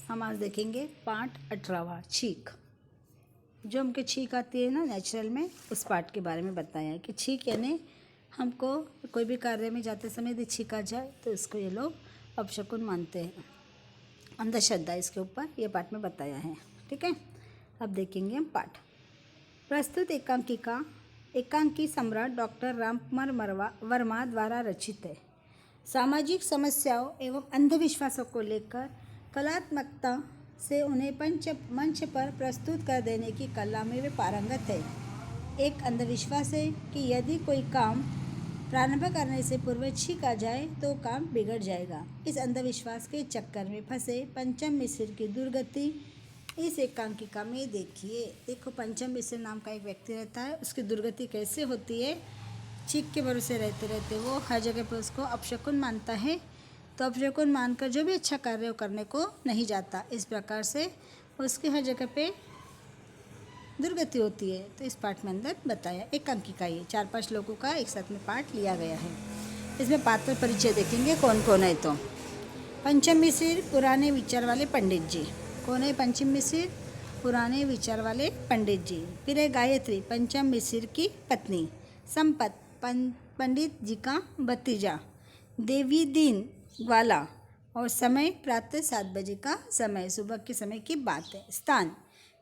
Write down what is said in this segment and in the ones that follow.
हम आज देखेंगे पार्ट 18वां छींक। जो हमके छींक आती है ना नेचुरल में, उस पार्ट के बारे में बताया है कि छींक यानी हमको कोई भी कार्य में जाते समय यदि छींक आ जाए तो इसको ये लोग अपशकुन मानते हैं। अंधश्रद्धा इसके ऊपर ये पार्ट में बताया है। ठीक है, अब देखेंगे हम पाठ। प्रस्तुत एकांकिका एकांकी सम्राट डॉक्टर रामकुमार वर्मा द्वारा रचित है। सामाजिक समस्याओं एवं अंधविश्वासों को लेकर कलात्मकता से उन्हें मंच पर प्रस्तुत कर देने की कला में वे पारंगत है। एक अंधविश्वास है कि यदि कोई काम प्रारंभ करने से पूर्व छींक आ जाए तो काम बिगड़ जाएगा। इस अंधविश्वास के चक्कर में फंसे पंचम मिश्र की दुर्गति इस एकांकिका में देखिए। देखो, पंचम मिश्र नाम का एक व्यक्ति रहता है, उसकी दुर्गति कैसे होती है। छींक के भरोसे रहते रहते वो हर जगह पर उसको अपशकुन मानता है, तो अपशकुन मानकर जो भी अच्छा कार्य करने को नहीं जाता। इस प्रकार से उसकी हर जगह पे दुर्गति होती है। तो इस पाठ में अंदर बताया एकांकिका ये 4-5 लोगों का एक साथ में पाठ लिया गया है। इसमें पात्र परिचय देखेंगे कौन कौन है। तो पंचम मिश्र पुराने विचार वाले पंडित जी। कौन है पंचम मिश्र? पुराने विचार वाले पंडित जी। फिर है गायत्री, पंचम मिश्र की पत्नी। संपत, पंडित जी का भतीजा। देवी दीन ग्वाला, और समय प्रातः 7 बजे का समय, सुबह के समय की बात है। स्थान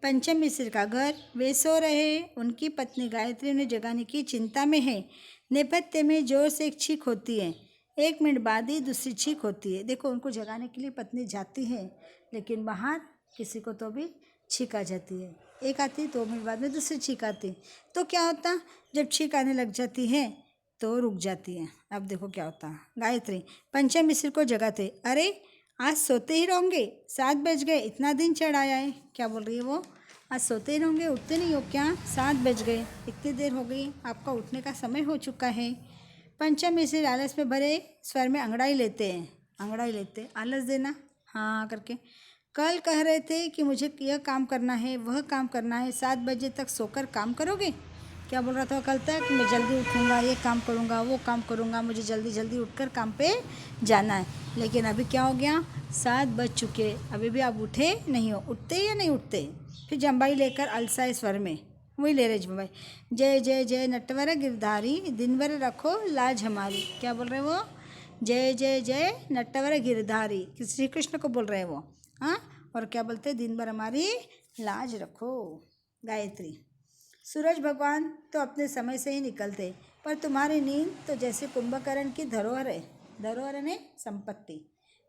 पंचम मिश्र का घर। वे सो रहे, उनकी पत्नी गायत्री उन्हें जगाने की चिंता में है। नेपथ्य में जोर से एक छींक होती है, 1 मिनट बाद ही दूसरी छींक होती है। देखो, उनको जगाने के लिए पत्नी जाती है, लेकिन बाहर किसी को तो भी छींक आ जाती है। एक आती, 2 मिनट बाद में दूसरी छींक आती। तो क्या होता, जब छींक आने लग जाती है तो रुक जाती है। अब देखो क्या होता। गायत्री पंचम मिश्र को जगाते, अरे आज सोते ही रहोगे, 7 बज गए, इतना दिन चढ़ाया है। क्या बोल रही है वो? आज सोते ही रहोगे, उठते नहीं हो क्या? 7 बज गए, इतनी देर हो गई, आपका उठने का समय हो चुका है। पंचम मिश्र आलस में भरे स्वर में अंगड़ाई लेते हैं। अंगड़ाई लेते, आलस देना, हाँ करके। कल कह रहे थे कि मुझे यह काम करना है, वह काम करना है, 7 बजे तक सोकर काम करोगे। क्या बोल रहा था कल तक? मैं जल्दी उठूँगा, ये काम करूँगा, वो काम करूँगा, मुझे जल्दी जल्दी उठकर काम पे जाना है। लेकिन अभी क्या हो गया, 7 बज चुके, अभी भी आप उठे नहीं हो। उठते या नहीं उठते? फिर जम्बाई लेकर अलसाए स्वर में वही ले रहे जम्बाई। जय जय जय नटवर गिरधारी, दिन भर रखो लाज हमारी। क्या बोल रहे वो? जय जय जय नटवर गिरधारी, श्री कृष्ण को बोल रहे वो। हाँ, और क्या बोलते? दिन भर हमारी लाज रखो। गायत्री सूरज भगवान तो अपने समय से ही निकलते, पर तुम्हारी नींद तो जैसे कुंभकर्ण की धरोहर है। धरोहर ने संपत्ति।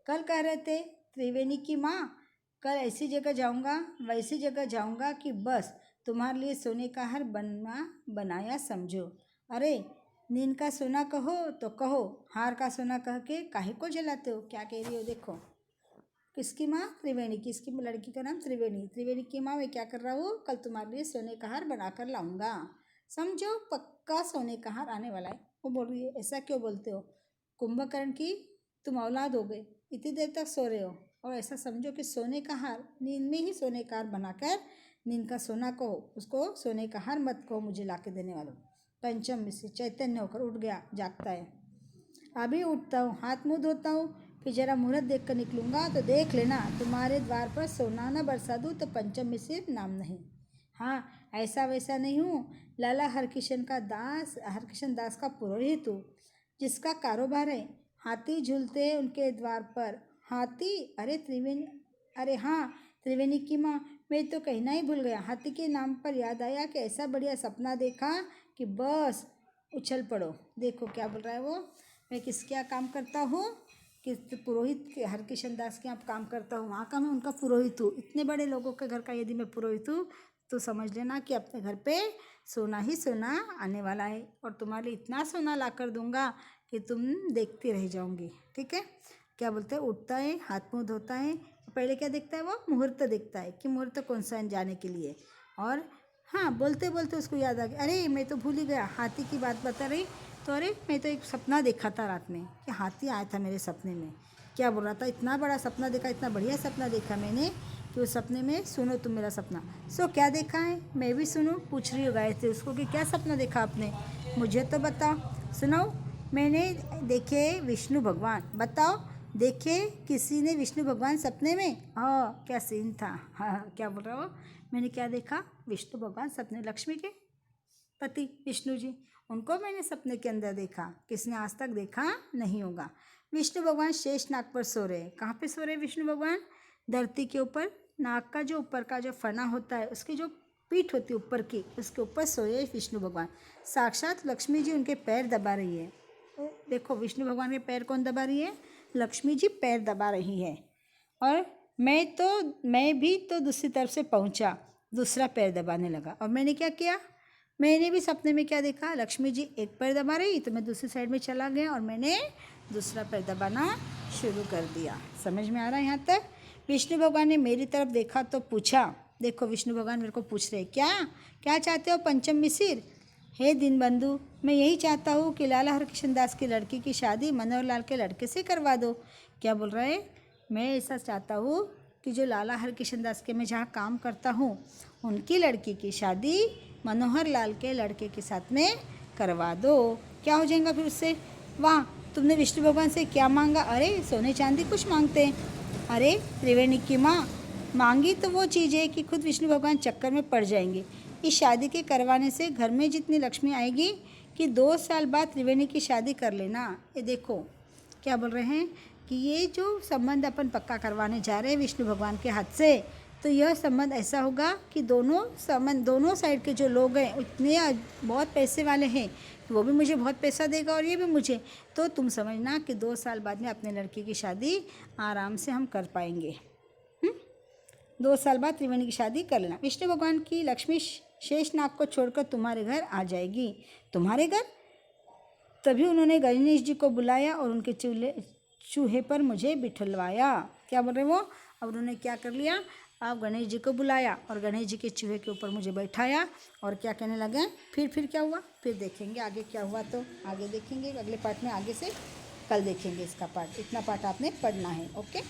कल कह रहे थे त्रिवेणी की माँ, कल ऐसी जगह जाऊंगा, वैसी जगह जाऊंगा कि बस तुम्हारे लिए सोने का हार बनाया समझो। अरे नींद का सोना कहो तो कहो, हार का सोना कह के काहे को जलाते हो? क्या कह रही हो? देखो, किसकी माँ? त्रिवेणी की। इसकी लड़की का नाम त्रिवेणी। त्रिवेणी की माँ, मैं क्या कर रहा हूँ, कल तुम्हारे लिए सोने का हार बनाकर लाऊंगा, समझो पक्का सोने का हार आने वाला है। वो बोल रही है, ऐसा क्यों बोलते हो? कुंभकर्ण की तुम औलाद हो गए, इतनी देर तक सो रहे हो, और ऐसा समझो कि सोने का हार, नींद में ही सोने का हार बनाकर, नींद का सोना कहो, उसको सोने का हार मत कहो, मुझे ला के देने वालों। पंचम मिश्र चैतन्य होकर उठ गया, जागता है। अभी उठता हूँ, हाथ मुँह धोता हूँ, फिर जरा मुहूर्त देख कर निकलूँगा, तो देख लेना तुम्हारे द्वार पर सोना न बरसा दूँ तो पंचम मिश्र नाम नहीं। हाँ, ऐसा वैसा नहीं हूँ, लाला हरकिशन दास का पुरोहित हूँ, जिसका कारोबार है। हाथी झूलते हैं उनके द्वार पर। हाथी? अरे त्रिवेणी, अरे हाँ त्रिवेणी की माँ, मैं तो कहना ही भूल गया। हाथी के नाम पर याद आया कि ऐसा बढ़िया सपना देखा कि बस उछल पड़ो। देखो क्या बोल रहा है वो, मैं किसके यहाँ काम करता हूँ, कि पुरोहित के, हरकिशन दास के यहाँ काम करता हूँ, वहाँ का मैं उनका पुरोहित हूँ। इतने बड़े लोगों के घर का यदि मैं पुरोहित हूँ तो समझ लेना कि अपने घर पे सोना ही सोना आने वाला है, और तुम्हारे इतना सोना ला कर दूंगा कि तुम देखती रह जाओगी। ठीक है, क्या बोलते हैं? उठता है, हाथ मुँह धोता है, पहले क्या देखता है वो? मुहूर्त देखता है कि मुहूर्त कौन सा है जाने के लिए। और हाँ, बोलते बोलते उसको याद आ गया, अरे मैं तो भूल ही गया, हाथी की बात बता रही तो अरे मैं तो एक सपना देखा था रात में कि हाथी आया था मेरे सपने में। क्या बोल रहा था? इतना बड़ा सपना देखा, इतना बढ़िया सपना देखा मैंने कि उस सपने में, सुनो तुम मेरा सपना। सो क्या देखा है, मैं भी सुनूं? पूछ रही हो गायत्री उसको कि क्या सपना देखा आपने, मुझे तो बताओ, सुनाओ। मैंने देखे विष्णु भगवान। बताओ, देखे किसी ने विष्णु भगवान सपने में। हाँ, क्या सीन था। हाँ, क्या बोल रहा हो? मैंने क्या देखा? विष्णु भगवान सपने, लक्ष्मी के पति विष्णु जी, उनको मैंने सपने के अंदर देखा। किसने आज तक देखा नहीं होगा। विष्णु भगवान शेष नाग पर सो रहे हैं। कहाँ पे सो रहे हैं विष्णु भगवान? धरती के ऊपर। नाग का जो ऊपर का जो फना होता है, उसकी जो पीठ होती है ऊपर की, उसके ऊपर सोए विष्णु भगवान। साक्षात लक्ष्मी जी उनके पैर दबा रही है। देखो, विष्णु भगवान के पैर कौन दबा रही है? लक्ष्मी जी पैर दबा रही है। और मैं भी तो दूसरी तरफ से पहुंचा, दूसरा पैर दबाने लगा। और मैंने क्या किया? मैंने भी सपने में क्या देखा? लक्ष्मी जी एक पैर दबा रही, तो मैं दूसरी साइड में चला गया और मैंने दूसरा पैर दबाना शुरू कर दिया। समझ में आ रहा है यहाँ तक? विष्णु भगवान ने मेरी तरफ देखा तो पूछा। देखो, विष्णु भगवान मेरे को पूछ रहे, क्या क्या चाहते हो पंचम मिसिर? हे दीनबंधु, मैं यही चाहता हूँ कि लाला हरकिशन दास की लड़की की शादी मनोहर लाल के लड़के से करवा दो। क्या बोल रहे हैं? मैं ऐसा चाहता हूँ कि जो लाला हरकिशन दास के मैं जहाँ काम करता हूँ, उनकी लड़की की शादी मनोहर लाल के लड़के के साथ में करवा दो। क्या हो जाएगा फिर उससे? वाह, तुमने विष्णु भगवान से क्या मांगा? अरे सोने चांदी कुछ मांगते हैं। अरे त्रिवेणी की माँ, मांगी तो वो चीज़ है कि खुद विष्णु भगवान चक्कर में पड़ जाएंगे। इस शादी के करवाने से घर में जितनी लक्ष्मी आएगी कि 2 साल बाद त्रिवेणी की शादी कर लेना। ये देखो क्या बोल रहे हैं कि ये जो संबंध अपन पक्का करवाने जा रहे हैं विष्णु भगवान के हाथ से, तो यह संबंध ऐसा होगा कि दोनों साइड के जो लोग हैं उतने बहुत पैसे वाले हैं, वो भी मुझे बहुत पैसा देगा और ये भी मुझे। तो तुम समझना कि 2 साल बाद में अपने लड़की की शादी आराम से हम कर पाएंगे। 2 साल बाद त्रिवेणी की शादी कर लेना। विष्णु भगवान की लक्ष्मी शेषनाग को छोड़कर तुम्हारे घर आ जाएगी। तुम्हारे घर? तभी उन्होंने गणेश जी को बुलाया और उनके चूहे पर मुझे बिठलवाया। क्या बोल रहे वो? अब उन्होंने क्या कर लिया? अब गणेश जी को बुलाया और गणेश जी के चूहे के ऊपर मुझे बैठाया और क्या कहने लगे? फिर क्या हुआ? फिर देखेंगे आगे क्या हुआ, तो आगे देखेंगे अगले पार्ट में। आगे से कल देखेंगे इसका पार्ट। इतना पार्ट आपने पढ़ना है। ओके।